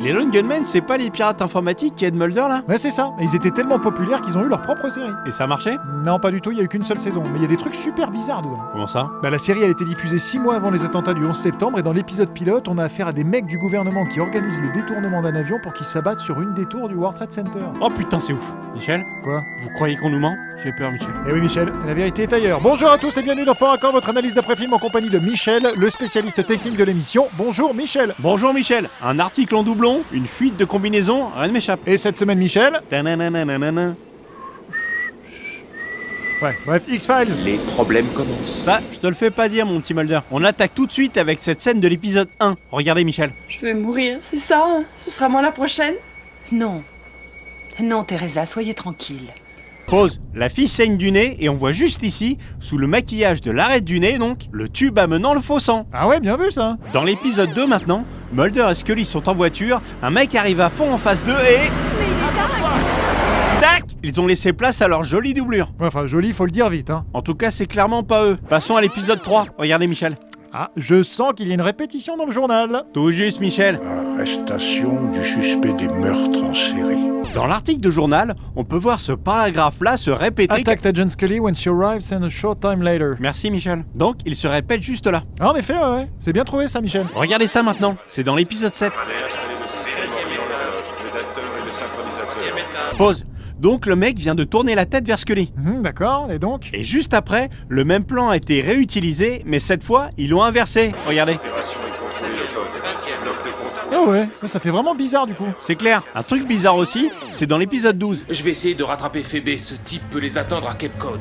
Les Lone Gunmen, c'est pas les pirates informatiques qui aident Mulder là? Ouais, c'est ça. Et ils étaient tellement populaires qu'ils ont eu leur propre série. Et ça marchait? Non, pas du tout, il y a eu qu'une seule saison. Mais il y a des trucs super bizarres dedans. Comment ça? Bah, la série, elle a été diffusée 6 mois avant les attentats du 11 septembre. Et dans l'épisode pilote, on a affaire à des mecs du gouvernement qui organisent le détournement d'un avion pour qu'ils s'abattent sur une des tours du World Trade Center. Oh putain, c'est ouf. Michel? Quoi? Vous croyez qu'on nous ment? J'ai peur, Michel. Eh oui, Michel, la vérité est ailleurs. Bonjour à tous et bienvenue dans Fort Accord, votre analyse d'après-film en compagnie de Michel, le spécialiste technique de l'émission. Bonjour, Michel. Bonjour, Michel. Un article en doublon, une fuite de combinaison, rien ne m'échappe. Et cette semaine, Michel? Tananananana. Ouais, bref, X-Files. Les problèmes commencent. Ça, je te le fais pas dire, mon petit Mulder. On attaque tout de suite avec cette scène de l'épisode 1. Regardez, Michel. Je vais mourir, c'est ça hein? Ce sera moi la prochaine? Non. Non, Teresa, soyez tranquille. Pause. La fille saigne du nez et on voit juste ici, sous le maquillage de l'arête du nez donc, le tube amenant le faux sang. Ah ouais, bien vu ça. Dans l'épisode 2 maintenant, Mulder et Scully sont en voiture, un mec arrive à fond en face d'eux et... Tac! Ils ont laissé place à leur jolie doublure. Ouais, enfin, joli, faut le dire vite, hein. En tout cas, c'est clairement pas eux. Passons à l'épisode 3. Regardez, Michel. Ah, je sens qu'il y a une répétition dans le journal. Tout juste, Michel. Arrestation du suspect des meurtres en série. Dans l'article de journal, on peut voir ce paragraphe-là se répéter... Attacked Agent Scully when she arrives and a short time later. Merci, Michel. Donc, il se répète juste là. Ah, en effet, ouais. C'est bien trouvé ça, Michel. Regardez ça maintenant. C'est dans l'épisode 7. Pause. Donc le mec vient de tourner la tête vers Scully. D'accord, et donc? Et juste après, le même plan a été réutilisé, mais cette fois, ils l'ont inversé. Regardez. Ah ouais, ça fait vraiment bizarre du coup. C'est clair. Un truc bizarre aussi, c'est dans l'épisode 12. Je vais essayer de rattraper Phoebe, ce type peut les attendre à Cape Cod.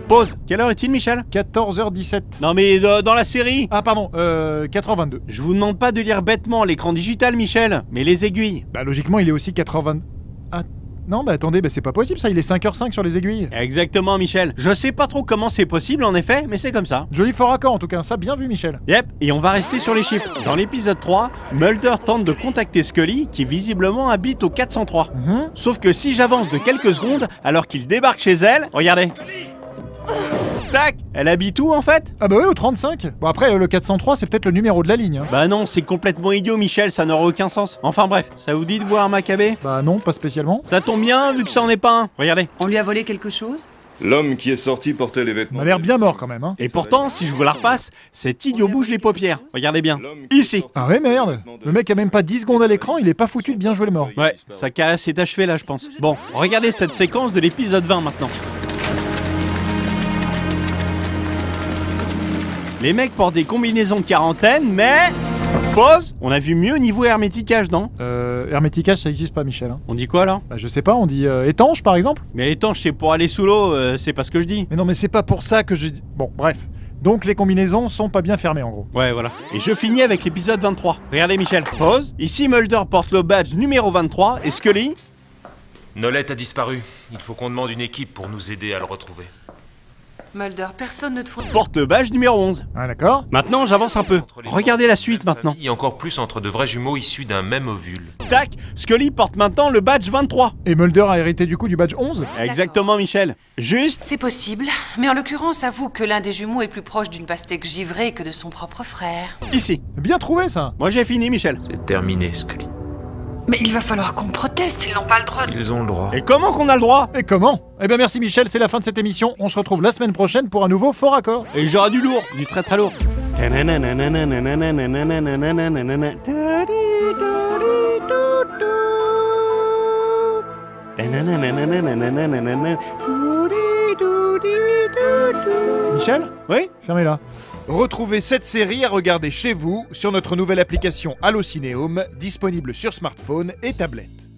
Pause. Quelle heure est-il, Michel? 14h17. Non mais dans la série. Ah pardon, 4h22. Je vous demande pas de lire bêtement l'écran digital, Michel, mais les aiguilles. Bah logiquement, il est aussi 4h20... Ah... Non, bah attendez, bah c'est pas possible ça, il est 5h05 sur les aiguilles. Exactement, Michel. Je sais pas trop comment c'est possible en effet, mais c'est comme ça. Joli fort accord en tout cas, ça bien vu Michel. Yep, et on va rester sur les chiffres. Dans l'épisode 3, Mulder tente de contacter Scully, qui visiblement habite au 403. Sauf que si j'avance de quelques secondes, alors qu'il débarque chez elle, regardez. Tac, elle habite où en fait? Ah bah oui, au 35. Bon après, le 403 c'est peut-être le numéro de la ligne. Hein. Bah non, c'est complètement idiot Michel, ça n'aurait aucun sens. Enfin bref, ça vous dit de voir Maccabée? Bah non, pas spécialement. Ça tombe bien vu que ça en est pas un. Regardez. On lui a volé quelque chose? L'homme qui est sorti portait les Il vêtements. m'a l'air bien mort quand même, hein. Et pourtant, si je vous la repasse, cet idiot bouge les paupières. Regardez bien. Ici. Ah ouais merde. Le mec a même pas 10 secondes à l'écran, il est pas foutu de bien jouer le mort. Ouais, sa carrière est achevée là je pense. Bon, regardez cette séquence de l'épisode 20 maintenant. Les mecs portent des combinaisons de quarantaine, mais... Pause. On a vu mieux niveau herméticage, non? Herméticage ça existe pas Michel. Hein. On dit quoi là? Bah je sais pas, on dit étanche par exemple? Mais étanche c'est pour aller sous l'eau, c'est pas ce que je dis. Mais non mais c'est pas pour ça que je dis... Bon bref. Donc les combinaisons sont pas bien fermées en gros. Ouais voilà. Et je finis avec l'épisode 23. Regardez Michel. Pause. Ici Mulder porte le badge numéro 23 et Scully... Nolette a disparu. Il faut qu'on demande une équipe pour nous aider à le retrouver. Mulder, personne ne te fout... porte le badge numéro 11. Ah d'accord. Maintenant j'avance un peu. Regardez la suite maintenant. Et encore plus entre de vrais jumeaux issus d'un même ovule. Tac. Scully porte maintenant le badge 23. Et Mulder a hérité du coup du badge 11? Exactement Michel. Juste... C'est possible, mais en l'occurrence, avoue que l'un des jumeaux est plus proche d'une pastèque givrée que de son propre frère. Ici. Bien trouvé ça. Moi j'ai fini Michel. C'est terminé, Scully. Mais il va falloir qu'on proteste, ils n'ont pas le droit. Ils ont le droit. Et comment qu'on a le droit? Et comment? Eh bien merci Michel, c'est la fin de cette émission. On se retrouve la semaine prochaine pour un nouveau Fort Accord. Et j'aurai du lourd, du très très lourd. Michel? Oui? Fermez-la. Retrouvez cette série à regarder chez vous sur notre nouvelle application Allocinéum, disponible sur smartphone et tablette.